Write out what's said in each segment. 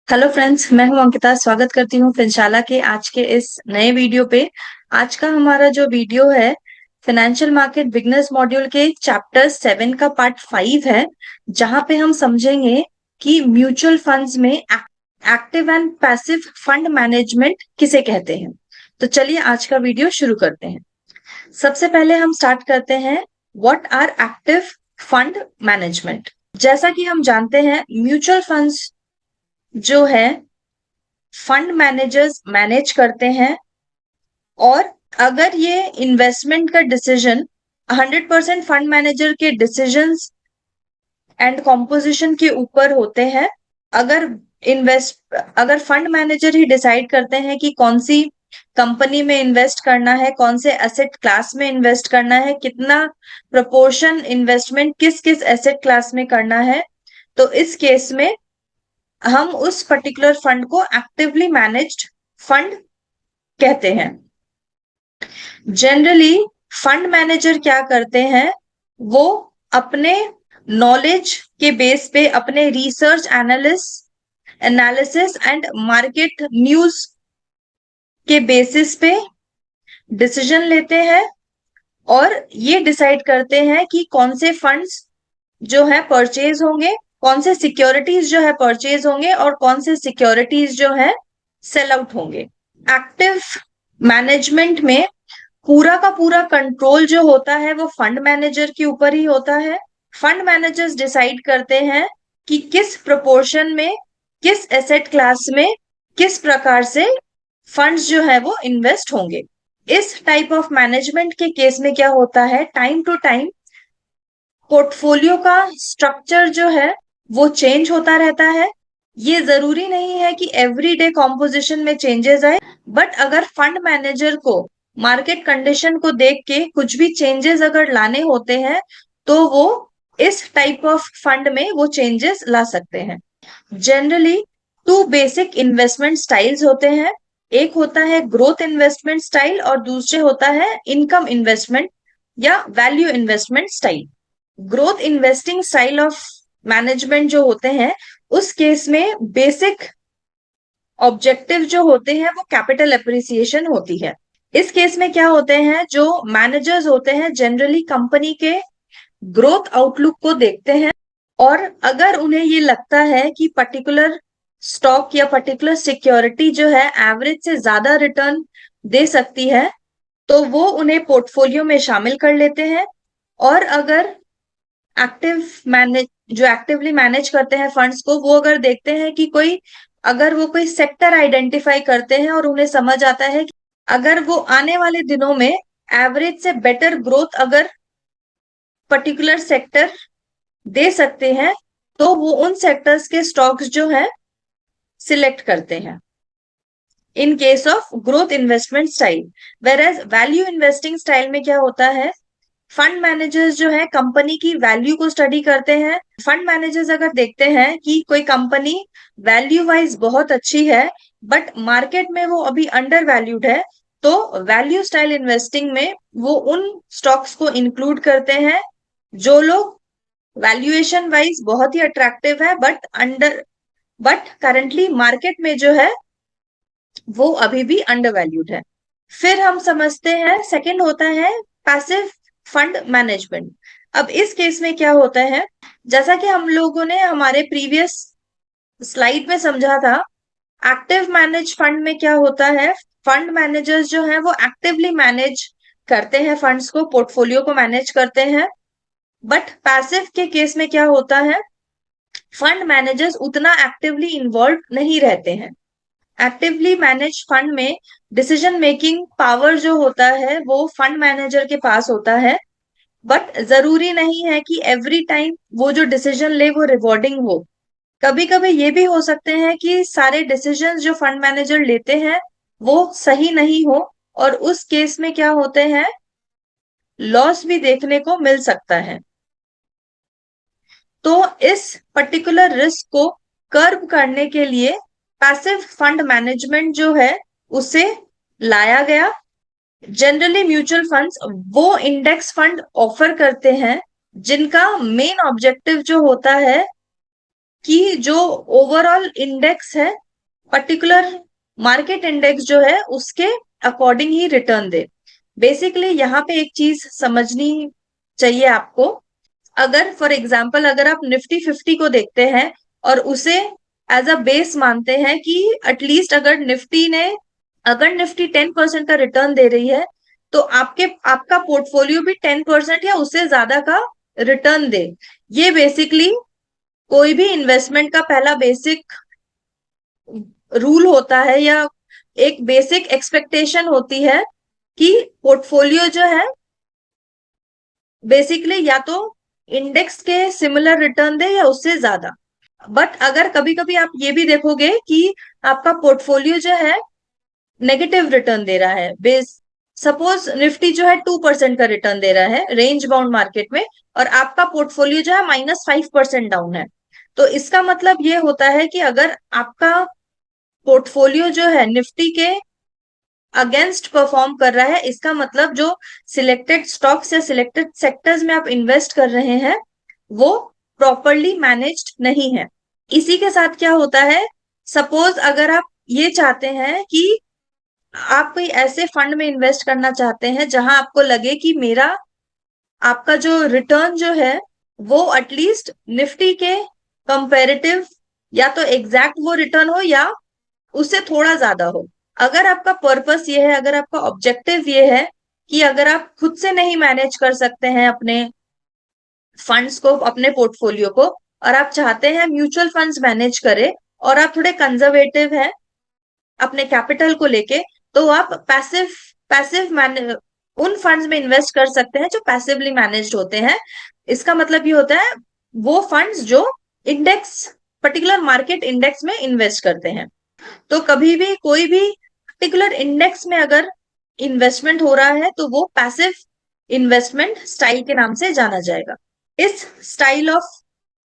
Hello friends, मैं हूं अंकिता। स्वागत करती हूं फिनशाला के आज के इस नए वीडियो पे। आज का हमारा जो वीडियो है फाइनेंशियल मार्केट बिगनर्स मॉड्यूल के चैप्टर 7 का पार्ट 5 है, जहां पे हम समझेंगे कि म्यूचुअल फंड्स में active and passive fund management किसे कहते हैं। तो चलिए आज का वीडियो शुरू करते हैं। सबसे पहले हम स्टार्ट करते हैं, what are active fund management. जैसा कि हम जानते हैं, म्यूचुअल फंड्स जो है फंड मैनेजर्स मैनेज करते हैं, और अगर ये इन्वेस्टमेंट का डिसीजन 100% फंड मैनेजर के डिसीजंस एंड कॉम्पोजिशन के ऊपर होते हैं। अगर अगर फंड मैनेजर ही डिसाइड करते हैं कि कौन सी कंपनी में इन्वेस्ट करना है, कौन से एसेट क्लास में इन्वेस्ट करना है, कितना प्रोपोर्शन इन्वेस्टमेंट किस किस एसेट क्लास में करना है, तो इस केस में हम उस पर्टिकुलर फंड को एक्टिवली मैनेज्ड फंड कहते हैं। जनरली फंड मैनेजर क्या करते हैं, वो अपने नॉलेज के बेस पे, अपने research analysis and market news के बेसिस पे डिसीजन लेते हैं, और ये डिसाइड करते हैं कि कौन से फंड्स जो है परचेज होंगे, कौन से सिक्योरिटीज जो है परचेज होंगे, और कौन से सिक्योरिटीज जो है सेल आउट होंगे। एक्टिव मैनेजमेंट में पूरा का पूरा कंट्रोल जो होता है वो फंड मैनेजर के ऊपर ही होता है। फंड मैनेजर्स डिसाइड करते हैं कि किस प्रोपोर्शन में, किस एसेट क्लास में, किस प्रकार से फंड्स जो है वो इन्वेस्ट होंगे। इस टाइप ऑफ मैनेजमेंट के केस में क्या होता है, टाइम टू टाइम पोर्टफोलियो का स्ट्रक्चर जो है वो चेंज होता रहता है। ये जरूरी नहीं है कि एवरीडे कॉम्पोजिशन में चेंजेस आए, बट अगर फंड मैनेजर को मार्केट कंडीशन को देख के कुछ भी चेंजेस अगर लाने होते हैं, तो वो इस टाइप ऑफ फंड में वो चेंजेस ला सकते हैं। Generally two basic investment styles होते हैं। एक होता है ग्रोथ इन्वेस्टमेंट स्टाइल, और दूसरे होता है इनकम इन्वेस्टमेंट या value investment style. Growth investing style of management जो होते हैं, उस केस में बेसिक ऑब्जेक्टिव जो होते हैं वो कैपिटल एप्रिसिएशन होती है। इस केस में क्या होते हैं, जो मैनेजर्स होते हैं जनरली कंपनी के ग्रोथ आउटलुक को देखते हैं, और अगर उन्हें ये लगता है कि पर्टिकुलर स्टॉक या पर्टिकुलर सिक्योरिटी जो है एवरेज से ज्यादा रिटर्न दे सकती है, तो वो उन्हें पोर्टफोलियो में शामिल कर लेते हैं। और अगर जो एक्टिवली मैनेज करते हैं फंड्स को, वो अगर देखते हैं कि अगर वो कोई सेक्टर आइडेंटिफाई करते हैं और उन्हें समझ आता है कि अगर वो आने वाले दिनों में एवरेज से बेटर ग्रोथ अगर पर्टिकुलर सेक्टर दे सकते हैं, तो वो उन सेक्टर्स के स्टॉक्स जो है सिलेक्ट करते हैं in case of growth investment style. Whereas value investing style में क्या होता है, फंड मैनेजर्स जो है कंपनी की वैल्यू को स्टडी करते हैं। फंड मैनेजर्स अगर देखते हैं कि कोई कंपनी वैल्यू वाइज बहुत अच्छी है, बट मार्केट में वो अभी अंडर वैल्यूड है, तो वैल्यू स्टाइल इन्वेस्टिंग में वो उन स्टॉक्स को इंक्लूड करते हैं जो लोग वैल्यूएशन वाइज बहुत ही अट्रैक्टिव है, बट करंटली मार्केट में जो है वो अभी भी अंडर वैल्यूड है। फिर हम समझते हैं सेकंड होता है पैसिव फंड मैनेजमेंट। अब इस केस में क्या होता है, जैसा कि हम लोगों ने हमारे प्रीवियस स्लाइड में समझा था, एक्टिव मैनेज फंड में क्या होता है, फंड मैनेजर्स जो है वो एक्टिवली मैनेज करते हैं फंड्स को, पोर्टफोलियो को मैनेज करते हैं। बट पैसिव के केस में क्या होता है, फंड मैनेजर्स उतना एक्टिवली इन्वॉल्व नहीं रहते हैं। एक्टिवली मैनेज फंड में डिसीजन मेकिंग पावर जो होता है वो फंड मैनेजर के पास होता है, बट जरूरी नहीं है कि एवरी टाइम वो जो डिसीजन ले वो रिवॉर्डिंग हो। कभी कभी ये भी हो सकते हैं कि सारे डिसीजंस जो फंड मैनेजर लेते हैं वो सही नहीं हो, और उस केस में क्या होते हैं, लॉस भी देखने को मिल सकता है। तो इस पर्टिकुलर रिस्क को कर्व करने के लिए पैसिव फंड मैनेजमेंट जो है उसे लाया गया। जनरली म्यूचुअल फंड्स वो इंडेक्स फंड ऑफर करते हैं जिनका मेन ऑब्जेक्टिव जो होता है कि जो ओवरऑल इंडेक्स है, पर्टिकुलर मार्केट इंडेक्स जो है, उसके अकॉर्डिंग ही रिटर्न दे। बेसिकली यहाँ पे एक चीज समझनी चाहिए आपको। अगर फॉर एग्जाम्पल अगर आप निफ्टी 50 को देखते हैं और उसे एज अ बेस मानते हैं कि एटलीस्ट अगर निफ्टी 10% का रिटर्न दे रही है, तो आपका पोर्टफोलियो भी 10% या उससे ज्यादा का रिटर्न दे। ये बेसिकली कोई भी इन्वेस्टमेंट का पहला बेसिक रूल होता है, या एक बेसिक एक्सपेक्टेशन होती है कि पोर्टफोलियो जो है बेसिकली या तो इंडेक्स के सिमिलर रिटर्न दे या उससे ज्यादा। बट अगर कभी कभी आप ये भी देखोगे कि आपका पोर्टफोलियो जो है नेगेटिव रिटर्न दे रहा है, बेस सपोज निफ्टी जो है 2% का रिटर्न दे रहा है रेंज बाउंड मार्केट में, और आपका पोर्टफोलियो जो है -5% डाउन है, तो इसका मतलब ये होता है कि अगर आपका पोर्टफोलियो जो है निफ्टी के अगेंस्ट परफॉर्म कर रहा है, इसका मतलब जो सिलेक्टेड स्टॉक्स या सिलेक्टेड सेक्टर्स में आप इन्वेस्ट कर रहे हैं वो प्रॉपरली मैनेज्ड नहीं है। इसी के साथ क्या होता है, सपोज अगर आप ये चाहते हैं कि आप कोई ऐसे फंड में इन्वेस्ट करना चाहते हैं जहां आपको लगे कि मेरा आपका जो रिटर्न जो है वो एटलीस्ट निफ्टी के कंपेरेटिव या तो एग्जैक्ट वो रिटर्न हो या उससे थोड़ा ज्यादा हो। अगर आपका पर्पस ये है, अगर आपका ऑब्जेक्टिव ये है कि अगर आप खुद से नहीं मैनेज कर सकते हैं अपने फंड्स को, अपने पोर्टफोलियो को, और आप चाहते हैं म्यूचुअल फंड्स मैनेज करे, और आप थोड़े कंजर्वेटिव हैं अपने कैपिटल को लेके, तो आप पैसिव पैसिव उन फंड्स में इन्वेस्ट कर सकते हैं जो पैसिवली मैनेज्ड होते हैं। इसका मतलब ये होता है वो फंड्स जो इंडेक्स पर्टिकुलर मार्केट इंडेक्स में इन्वेस्ट करते हैं। तो कभी भी कोई भी पर्टिकुलर इंडेक्स में अगर इन्वेस्टमेंट हो रहा है तो वो पैसिव इन्वेस्टमेंट स्टाइल के नाम से जाना जाएगा। इस स्टाइल ऑफ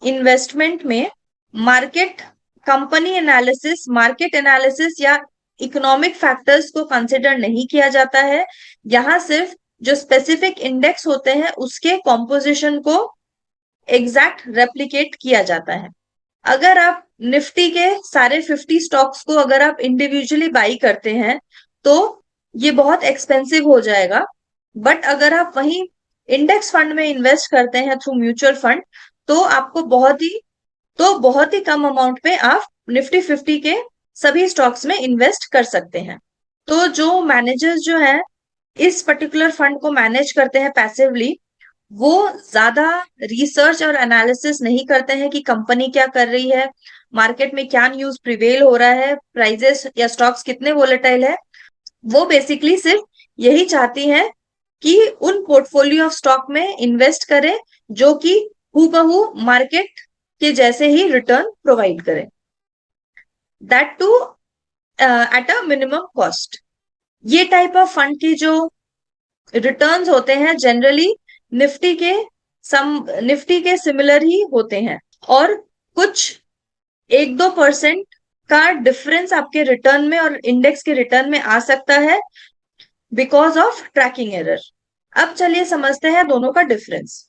इन्वेस्टमेंट में मार्केट मार्केट एनालिसिस या इकोनॉमिक फैक्टर्स को कंसिडर नहीं किया जाता है। यहाँ सिर्फ जो स्पेसिफिक इंडेक्स होते हैं उसके कॉम्पोजिशन को एग्जैक्ट रेप्लिकेट किया जाता है। अगर आप निफ्टी के सारे 50 स्टॉक्स को अगर आप इंडिविजुअली बाई करते हैं तो ये बहुत एक्सपेंसिव हो जाएगा। बट अगर आप वही इंडेक्स फंड में इन्वेस्ट करते हैं थ्रू म्यूचुअल फंड, तो आपको बहुत ही कम अमाउंट में आप निफ्टी 50 के सभी स्टॉक्स में इन्वेस्ट कर सकते हैं। तो जो मैनेजर्स जो हैं इस पर्टिकुलर फंड को मैनेज करते हैं पैसिवली, वो ज्यादा रिसर्च और एनालिसिस नहीं करते हैं कि कंपनी क्या कर रही है, मार्केट में क्या न्यूज प्रिवेल हो रहा है, प्राइजेस या स्टॉक्स कितने वोलेटाइल है। वो बेसिकली सिर्फ यही चाहती हैं कि उन पोर्टफोलियो ऑफ स्टॉक में इन्वेस्ट करें जो कि हूबहू मार्केट के जैसे ही रिटर्न प्रोवाइड करें, that too at a minimum cost. ये टाइप ऑफ फंड की जो रिटर्न्स होते हैं जनरली निफ्टी के निफ्टी के सिमिलर ही होते हैं, और कुछ 1-2% का डिफरेंस आपके रिटर्न में और इंडेक्स के रिटर्न में आ सकता है बिकॉज ऑफ ट्रैकिंग एरर। अब चलिए समझते हैं दोनों का डिफरेंस।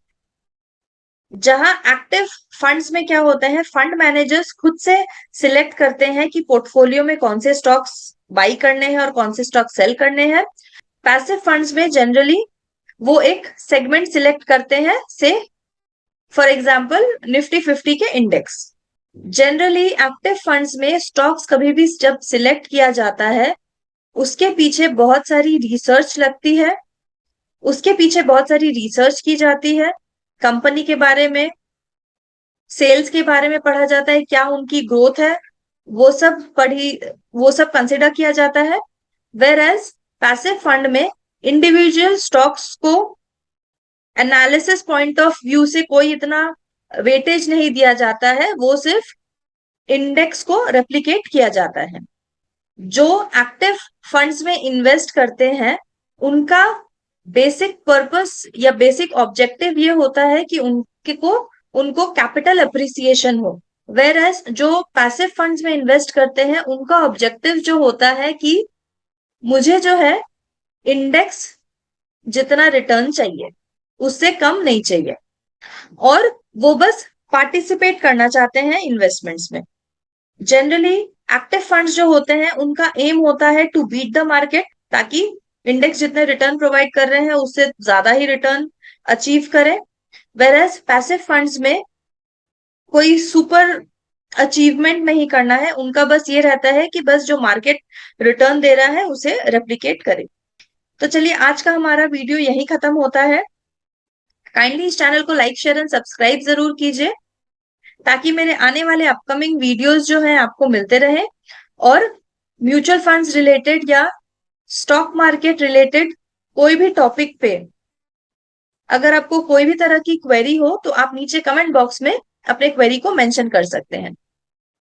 जहां एक्टिव फंड्स में क्या होता है, फंड मैनेजर्स खुद से सिलेक्ट करते हैं कि पोर्टफोलियो में कौन से स्टॉक्स बाई करने हैं और कौन से स्टॉक सेल करने हैं। पैसिव फंड्स में जनरली वो एक सेगमेंट सिलेक्ट करते हैं, से फॉर एग्जांपल निफ्टी 50 के इंडेक्स। जनरली एक्टिव फंड्स में स्टॉक्स कभी भी जब सिलेक्ट किया जाता है उसके पीछे बहुत सारी रिसर्च लगती है, उसके पीछे बहुत सारी रिसर्च की जाती है, कंपनी के बारे में, सेल्स के बारे में पढ़ा जाता है, क्या उनकी ग्रोथ है, वो सब कंसिडर किया जाता है। वेर एज पैसिव फंड में इंडिविजुअल स्टॉक्स को एनालिसिस पॉइंट ऑफ व्यू से कोई इतना वेटेज नहीं दिया जाता है, वो सिर्फ इंडेक्स को रेप्लिकेट किया जाता है। जो एक्टिव फंड्स में इन्वेस्ट करते हैं उनका बेसिक पर्पस या बेसिक ऑब्जेक्टिव ये होता है कि उनको कैपिटल अप्रिसिएशन हो। वेर एज जो पैसिव फंड्स में इन्वेस्ट करते हैं उनका ऑब्जेक्टिव जो होता है कि मुझे जो है इंडेक्स जितना रिटर्न चाहिए उससे कम नहीं चाहिए, और वो बस पार्टिसिपेट करना चाहते हैं इन्वेस्टमेंट्स में। जनरली एक्टिव फंड्स जो होते हैं उनका एम होता है टू बीट द मार्केट, ताकि इंडेक्स जितने रिटर्न प्रोवाइड कर रहे हैं उससे ज्यादा ही रिटर्न अचीव करें। वेरएज पैसिव फंड्स में कोई सुपर अचीवमेंट नहीं करना है, उनका बस ये रहता है कि बस जो मार्केट रिटर्न दे रहा है उसे रेप्लिकेट करे। तो चलिए आज का हमारा वीडियो यही खत्म होता है। काइंडली इस चैनल को लाइक शेयर एंड सब्सक्राइब जरूर कीजिए, ताकि मेरे आने वाले अपकमिंग वीडियोस जो हैं आपको मिलते रहे। और म्यूचुअल फंड्स रिलेटेड या स्टॉक मार्केट रिलेटेड कोई भी टॉपिक पे अगर आपको कोई भी तरह की क्वेरी हो तो आप नीचे कमेंट बॉक्स में अपने क्वेरी को मेंशन कर सकते हैं।